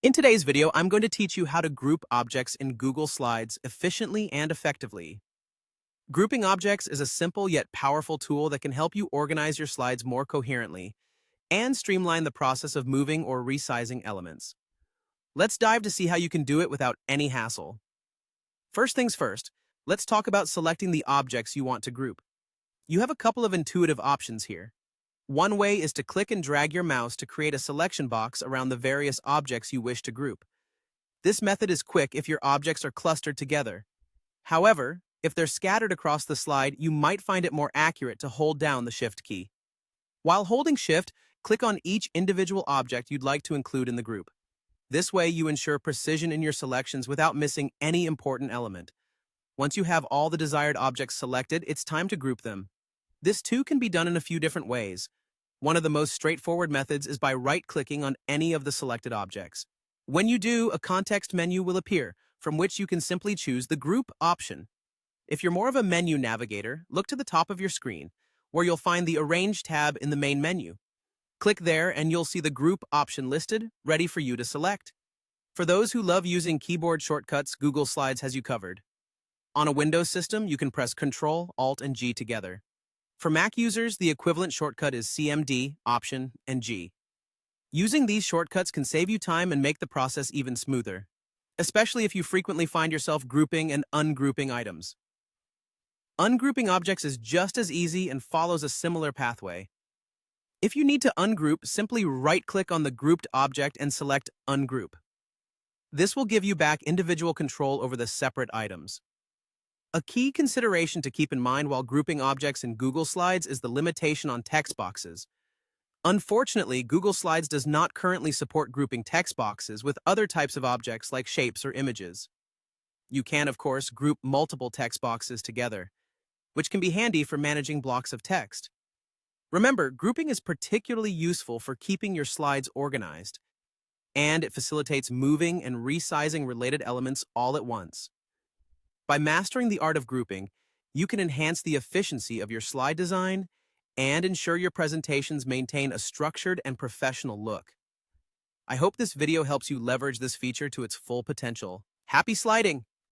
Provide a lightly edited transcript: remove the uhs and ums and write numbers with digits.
In today's video, I'm going to teach you how to group objects in Google Slides efficiently and effectively. Grouping objects is a simple yet powerful tool that can help you organize your slides more coherently and streamline the process of moving or resizing elements. Let's dive to see how you can do it without any hassle. First things first, let's talk about selecting the objects you want to group. You have a couple of intuitive options here. One way is to click and drag your mouse to create a selection box around the various objects you wish to group. This method is quick if your objects are clustered together. However, if they're scattered across the slide, you might find it more accurate to hold down the Shift key. While holding Shift, click on each individual object you'd like to include in the group. This way, you ensure precision in your selections without missing any important element. Once you have all the desired objects selected, it's time to group them. This too can be done in a few different ways. One of the most straightforward methods is by right-clicking on any of the selected objects. When you do, a context menu will appear, from which you can simply choose the Group option. If you're more of a menu navigator, look to the top of your screen, where you'll find the Arrange tab in the main menu. Click there and you'll see the Group option listed, ready for you to select. For those who love using keyboard shortcuts, Google Slides has you covered. On a Windows system, you can press Ctrl, Alt, and G together. For Mac users, the equivalent shortcut is CMD, Option, and G. Using these shortcuts can save you time and make the process even smoother, especially if you frequently find yourself grouping and ungrouping items. Ungrouping objects is just as easy and follows a similar pathway. If you need to ungroup, simply right-click on the grouped object and select Ungroup. This will give you back individual control over the separate items. A key consideration to keep in mind while grouping objects in Google Slides is the limitation on text boxes. Unfortunately, Google Slides does not currently support grouping text boxes with other types of objects like shapes or images. You can, of course, group multiple text boxes together, which can be handy for managing blocks of text. Remember, grouping is particularly useful for keeping your slides organized, and it facilitates moving and resizing related elements all at once. By mastering the art of grouping, you can enhance the efficiency of your slide design and ensure your presentations maintain a structured and professional look. I hope this video helps you leverage this feature to its full potential. Happy sliding!